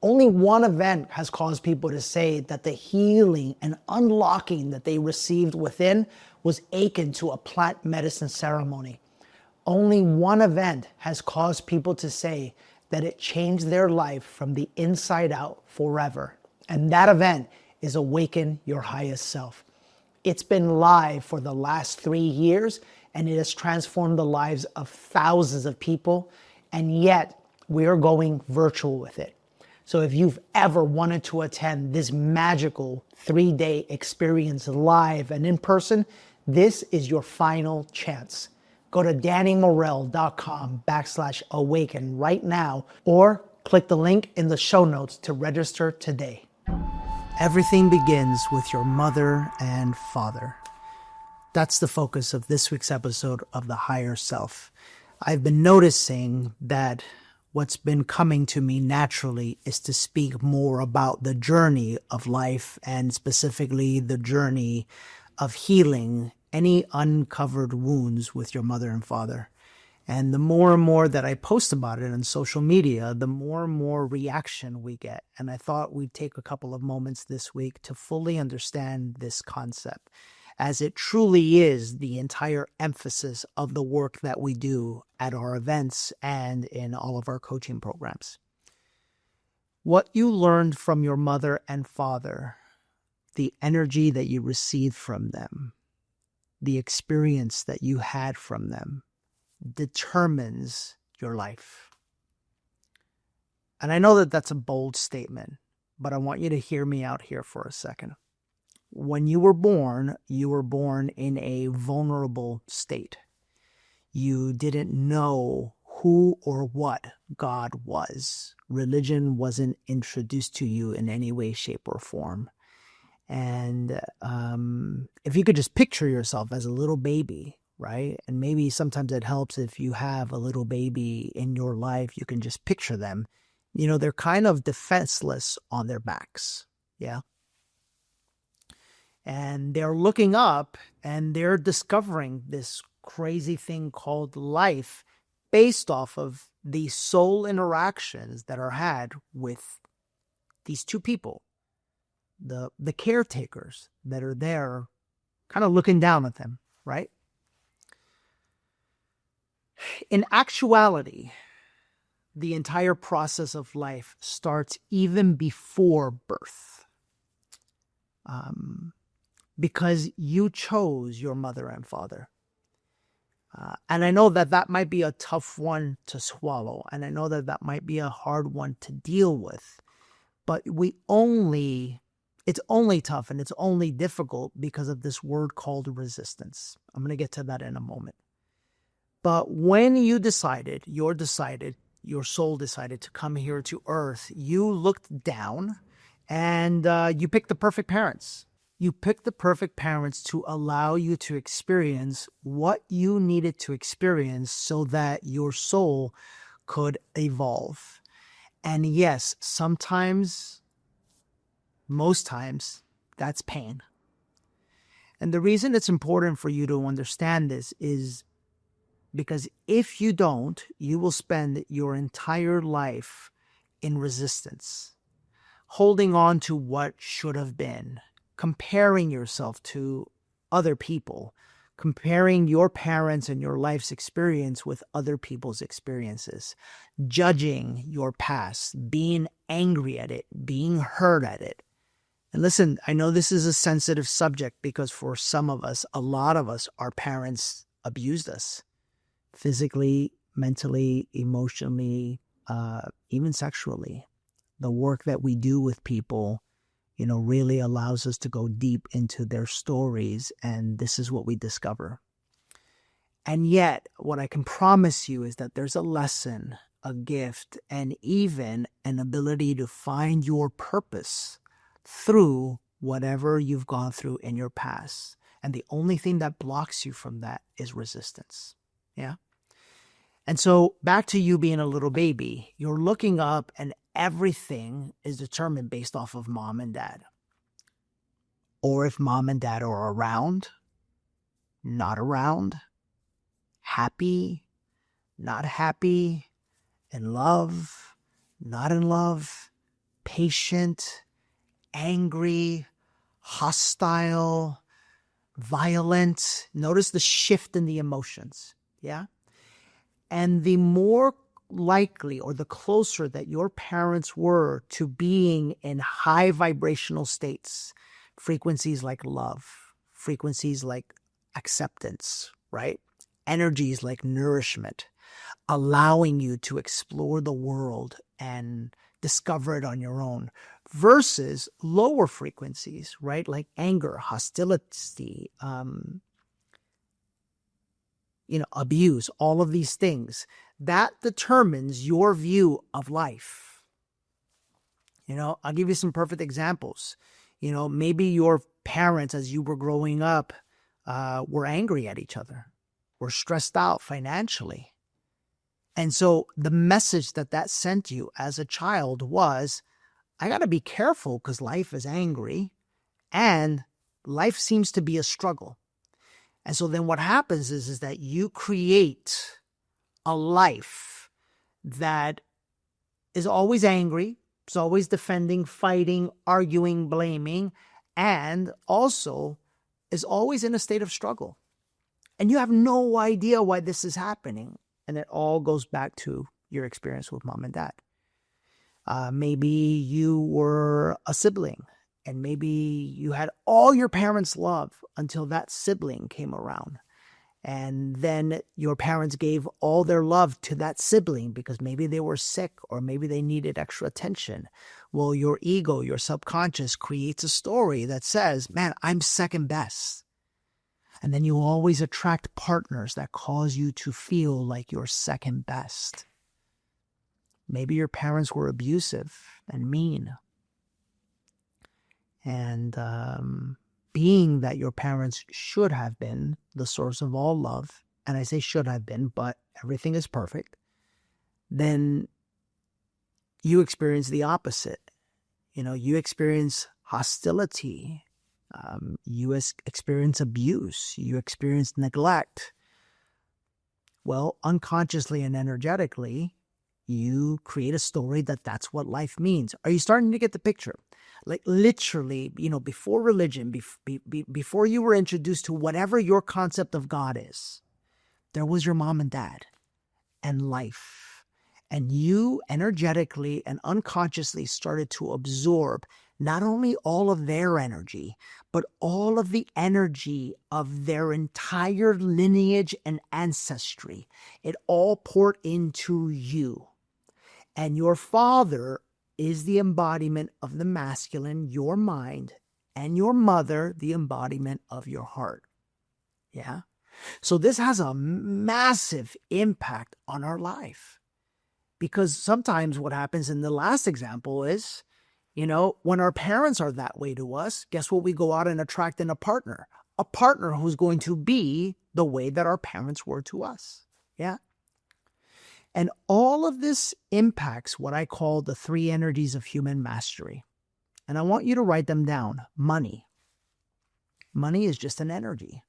Only one event has caused people to say that the healing and unlocking that they received within was akin to a plant medicine ceremony. Only one event has caused people to say that it changed their life from the inside out forever. And that event is Awaken Your Highest Self. It's been live for the last 3 years, and it has transformed the lives of thousands of people. And yet we are going virtual with it. So if you've ever wanted to attend this magical 3-day experience live and in person, this is your final chance. Go to dannymorel.com/awaken right now, or click the link in the show notes to register today. Everything begins with your mother and father. That's the focus of this week's episode of The Higher Self. I've been noticing that what's been coming to me naturally is to speak more about the journey of life, and specifically the journey of healing any uncovered wounds with your mother and father. And the more and more that I post about it on social media, the more and more reaction we get. And I thought we'd take a couple of moments this week to fully understand this concept, as it truly is the entire emphasis of the work that we do at our events and in all of our coaching programs. What you learned from your mother and father, the energy that you received from them, the experience that you had from them, determines your life. And I know that that's a bold statement, but I want you to hear me out here for a second. When you were born in a vulnerable state. You didn't know who or what God was. Religion wasn't introduced to you in any way, shape, or form. And if you could just picture yourself as a little baby, right? And maybe sometimes it helps if you have a little baby in your life, you can just picture them. You know, they're kind of defenseless on their backs. Yeah. And they're looking up and they're discovering this crazy thing called life based off of the soul interactions that are had with these two people, the caretakers that are there kind of looking down at them, right? In actuality, the entire process of life starts even before birth. Because you chose your mother and father. And I know that that might be a tough one to swallow. And I know that that might be a hard one to deal with. But it's only tough and it's only difficult because of this word called resistance. I'm going to get to that in a moment. But when your soul decided to come here to earth, you looked down and you picked the perfect parents. You picked the perfect parents to allow you to experience what you needed to experience so that your soul could evolve. And yes, sometimes, most times, that's pain. And the reason it's important for you to understand this is because if you don't, you will spend your entire life in resistance, holding on to what should have been, comparing yourself to other people, comparing your parents and your life's experience with other people's experiences, judging your past, being angry at it, being hurt at it. And listen, I know this is a sensitive subject because for some of us, a lot of us, our parents abused us physically, mentally, emotionally, even sexually. The work that we do with people really allows us to go deep into their stories, and this is what we discover. And yet, what I can promise you is that there's a lesson, a gift, and even an ability to find your purpose through whatever you've gone through in your past. And the only thing that blocks you from that is resistance. Yeah? And so back to you being a little baby, you're looking up and everything is determined based off of mom and dad. Or if mom and dad are around, not around, happy, not happy, in love, not in love, impatient, angry, hostile, violent. Notice the shift in the emotions. Yeah. And the more likely or the closer that your parents were to being in high vibrational states, frequencies like love, frequencies like acceptance, right? Energies like nourishment, allowing you to explore the world and discover it on your own, versus lower frequencies, right? Like anger, hostility, abuse, all of these things. That determines your view of life. I'll give you some perfect examples. Maybe your parents, as you were growing up, were angry at each other, were stressed out financially. And so the message that sent you as a child was, I got to be careful because life is angry and life seems to be a struggle. And so then what happens is that you create a life that is always angry, is always defending, fighting, arguing, blaming, and also is always in a state of struggle. And you have no idea why this is happening. And it all goes back to your experience with mom and dad. Maybe you were a sibling and maybe you had all your parents' love until that sibling came around. And then your parents gave all their love to that sibling because maybe they were sick or maybe they needed extra attention. Well, your ego, your subconscious creates a story that says, man, I'm second best. And then you always attract partners that cause you to feel like you're second best. Maybe your parents were abusive and mean. And being that your parents should have been the source of all love, and I say should have been, but everything is perfect, then you experience the opposite. You experience hostility. You experience abuse. You experience neglect. Well, unconsciously and energetically, you create a story that's what life means. Are you starting to get the picture? Like literally, before religion, before you were introduced to whatever your concept of God is, there was your mom and dad and life. And you energetically and unconsciously started to absorb not only all of their energy, but all of the energy of their entire lineage and ancestry. It all poured into you. And your father is the embodiment of the masculine, your mind, and your mother, the embodiment of your heart. Yeah? So this has a massive impact on our life. Because sometimes what happens in the last example is, when our parents are that way to us, guess what we go out and attract in a partner? A partner who's going to be the way that our parents were to us. Yeah? And all of this impacts what I call the 3 energies of human mastery. And I want you to write them down. Money. Money is just an energy.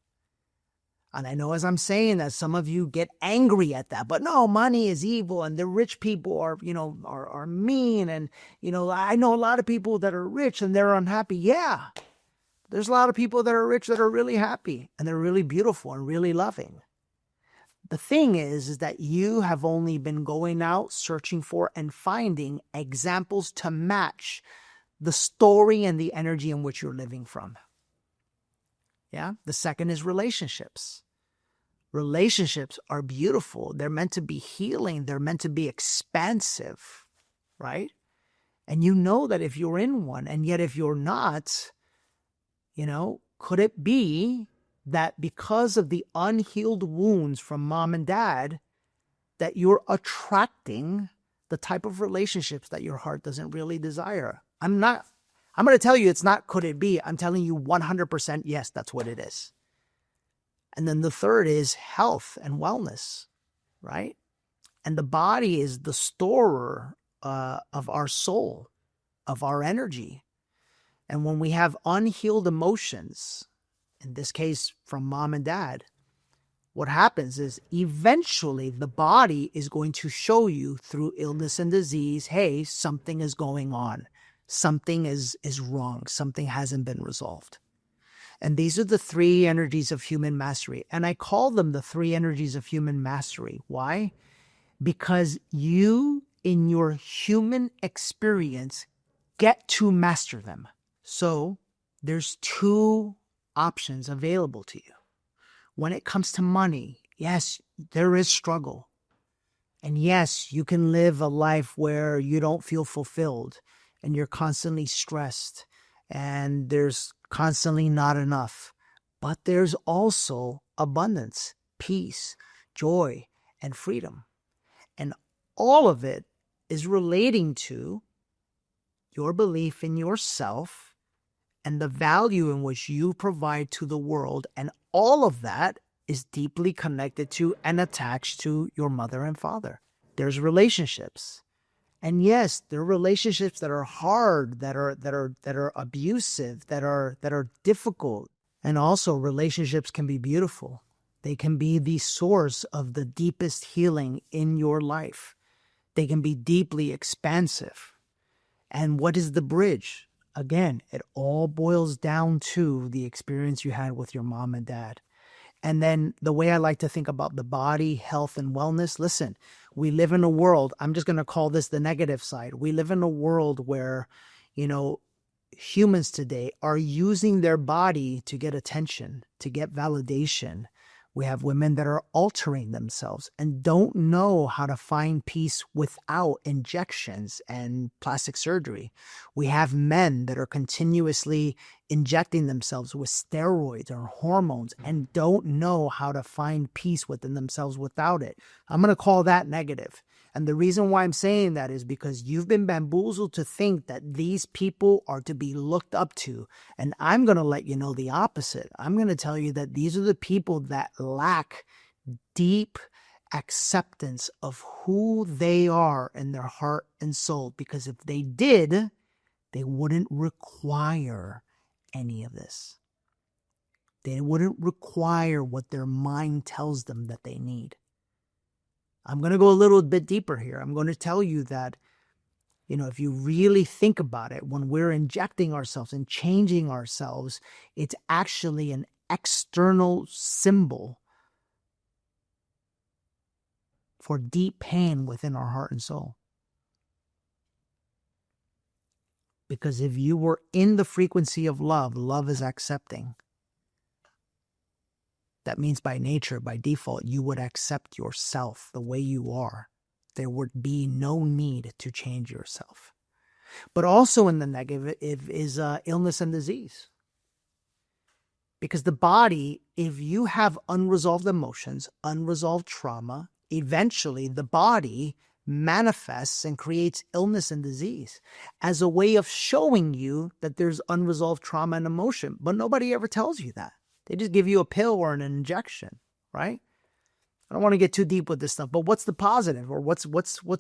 And I know as I'm saying that, some of you get angry at that. But no, money is evil and the rich people are mean. And, I know a lot of people that are rich and they're unhappy. Yeah, there's a lot of people that are rich that are really happy and they're really beautiful and really loving. The thing is that you have only been going out searching for and finding examples to match the story and the energy in which you're living from. Yeah. The second is relationships. Relationships are beautiful. They're meant to be healing. They're meant to be expansive, right? And you know that if you're in one, and yet if you're not, could it be that because of the unhealed wounds from mom and dad, that you're attracting the type of relationships that your heart doesn't really desire? I'm going to tell you it's not could it be. I'm telling you 100% yes, that's what it is. And then the third is health and wellness, right? And the body is the storer of our soul, of our energy. And when we have unhealed emotions, in this case from mom and dad, what happens is eventually the body is going to show you through illness and disease, hey, something is going on. Something is wrong. Something hasn't been resolved. And these are the three energies of human mastery. And I call them the three energies of human mastery. Why? Because you, in your human experience, get to master them. So there's two options available to you. When it comes to money, yes, there is struggle. And yes, you can live a life where you don't feel fulfilled and you're constantly stressed and there's constantly not enough. But there's also abundance, peace, joy, and freedom. And all of it is relating to your belief in yourself and the value in which you provide to the world. And all of that is deeply connected to and attached to your mother and father. There's relationships. And yes, there are relationships that are hard, that are abusive, that are difficult. And also relationships can be beautiful. They can be the source of the deepest healing in your life. They can be deeply expansive. And what is the bridge? Again, it all boils down to the experience you had with your mom and dad. And then the way I like to think about the body, health, and wellness, listen, we live in a world, I'm just going to call this the negative side. We live in a world where, humans today are using their body to get attention, to get validation. We have women that are altering themselves and don't know how to find peace without injections and plastic surgery. We have men that are continuously injecting themselves with steroids or hormones and don't know how to find peace within themselves without it. I'm going to call that negative. And the reason why I'm saying that is because you've been bamboozled to think that these people are to be looked up to. And I'm going to let you know the opposite. I'm going to tell you that these are the people that lack deep acceptance of who they are in their heart and soul. Because if they did, they wouldn't require any of this. They wouldn't require what their mind tells them that they need. I'm going to go a little bit deeper here. I'm going to tell you that, if you really think about it, when we're injecting ourselves and changing ourselves, it's actually an external symbol for deep pain within our heart and soul. Because if you were in the frequency of love, love is accepting. That means by nature, by default, you would accept yourself the way you are. There would be no need to change yourself. But also in the negative is illness and disease. Because the body, if you have unresolved emotions, unresolved trauma, eventually the body manifests and creates illness and disease as a way of showing you that there's unresolved trauma and emotion. But nobody ever tells you that. They just give you a pill or an injection, right? I don't want to get too deep with this stuff, but what's the positive or what's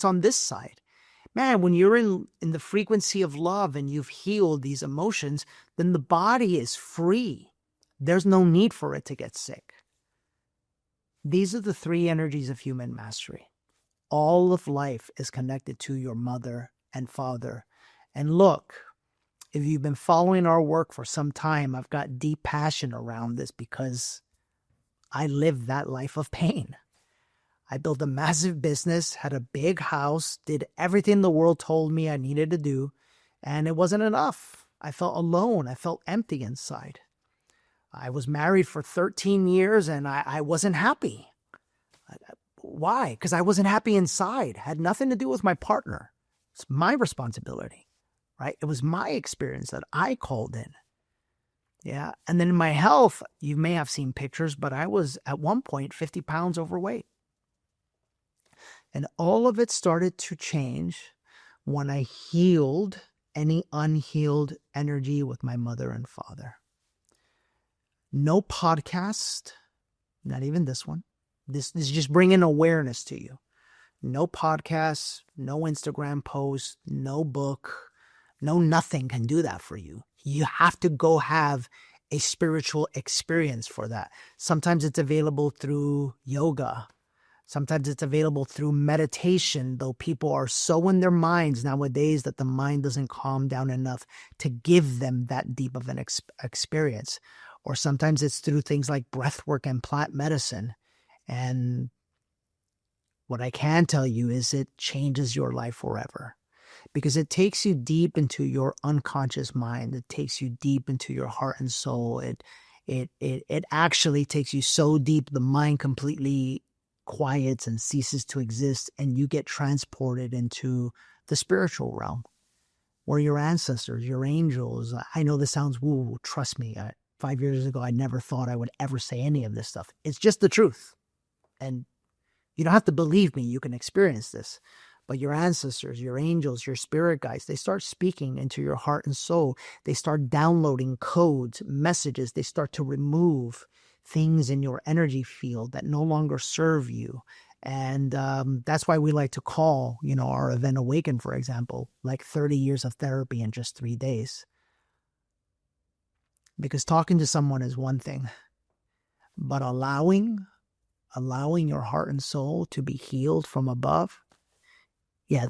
on this side? Man, when you're in the frequency of love and you've healed these emotions, then the body is free. There's no need for it to get sick. These are the three energies of human mastery. All of life is connected to your mother and father. And look, if you've been following our work for some time, I've got deep passion around this because I lived that life of pain. I built a massive business, had a big house, did everything the world told me I needed to do, and it wasn't enough. I felt alone. I felt empty inside. I was married for 13 years and I wasn't happy. Why? Because I wasn't happy inside. It had nothing to do with my partner. It's my responsibility, right? It was my experience that I called in. Yeah. And then in my health, you may have seen pictures, but I was at one point 50 pounds overweight. And all of it started to change when I healed any unhealed energy with my mother and father. No podcast, not even this one. This is just bringing awareness to you. No podcasts, no Instagram posts, no book, no nothing can do that for you. You have to go have a spiritual experience for that. Sometimes it's available through yoga. Sometimes it's available through meditation, though people are so in their minds nowadays that the mind doesn't calm down enough to give them that deep of an experience. Or sometimes it's through things like breath work and plant medicine. And what I can tell you is it changes your life forever, because it takes you deep into your unconscious mind. It takes you deep into your heart and soul. It actually takes you so deep the mind completely quiets and ceases to exist, and you get transported into the spiritual realm where your ancestors, your angels. I know this sounds woo, trust me. 5 years ago, I never thought I would ever say any of this stuff. It's just the truth. And you don't have to believe me. You can experience this. But your ancestors, your angels, your spirit guides, they start speaking into your heart and soul. They start downloading codes, messages. They start to remove things in your energy field that no longer serve you. And that's why we like to call, our event Awaken, for example, like 30 years of therapy in just 3 days. Because talking to someone is one thing, but allowing your heart and soul to be healed from above, yeah,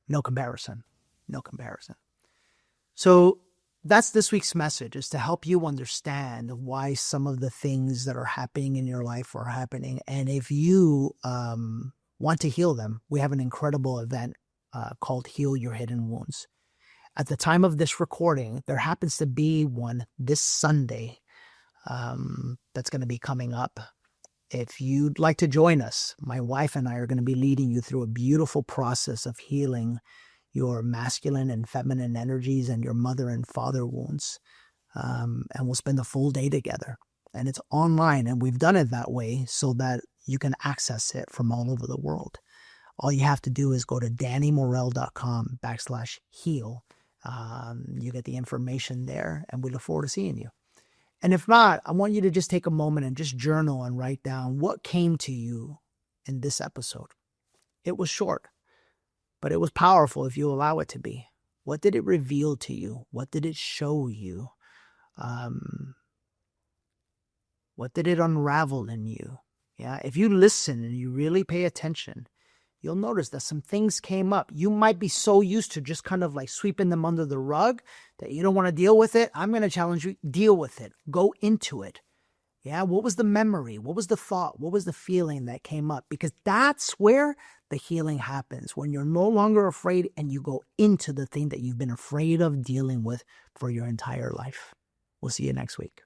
no comparison. So that's this week's message, is to help you understand why some of the things that are happening in your life are happening. And if you want to heal them, we have an incredible event called Heal Your Hidden Wounds. At the time of this recording, there happens to be one this Sunday that's going to be coming up. If you'd like to join us, my wife and I are going to be leading you through a beautiful process of healing your masculine and feminine energies and your mother and father wounds. And we'll spend a full day together. And it's online, and we've done it that way so that you can access it from all over the world. All you have to do is go to DannyMorel.com/heal. You get the information there, and we look forward to seeing you. And if not, I want you to just take a moment and just journal and write down what came to you in this episode. It was short, but it was powerful if you allow it to be. What did it reveal to you? What did it show you? What did it unravel in you? Yeah, if you listen and you really pay attention, you'll notice that some things came up. You might be so used to just kind of like sweeping them under the rug that you don't want to deal with it. I'm going to challenge you, deal with it. Go into it. Yeah, what was the memory? What was the thought? What was the feeling that came up? Because that's where the healing happens, when you're no longer afraid and you go into the thing that you've been afraid of dealing with for your entire life. We'll see you next week.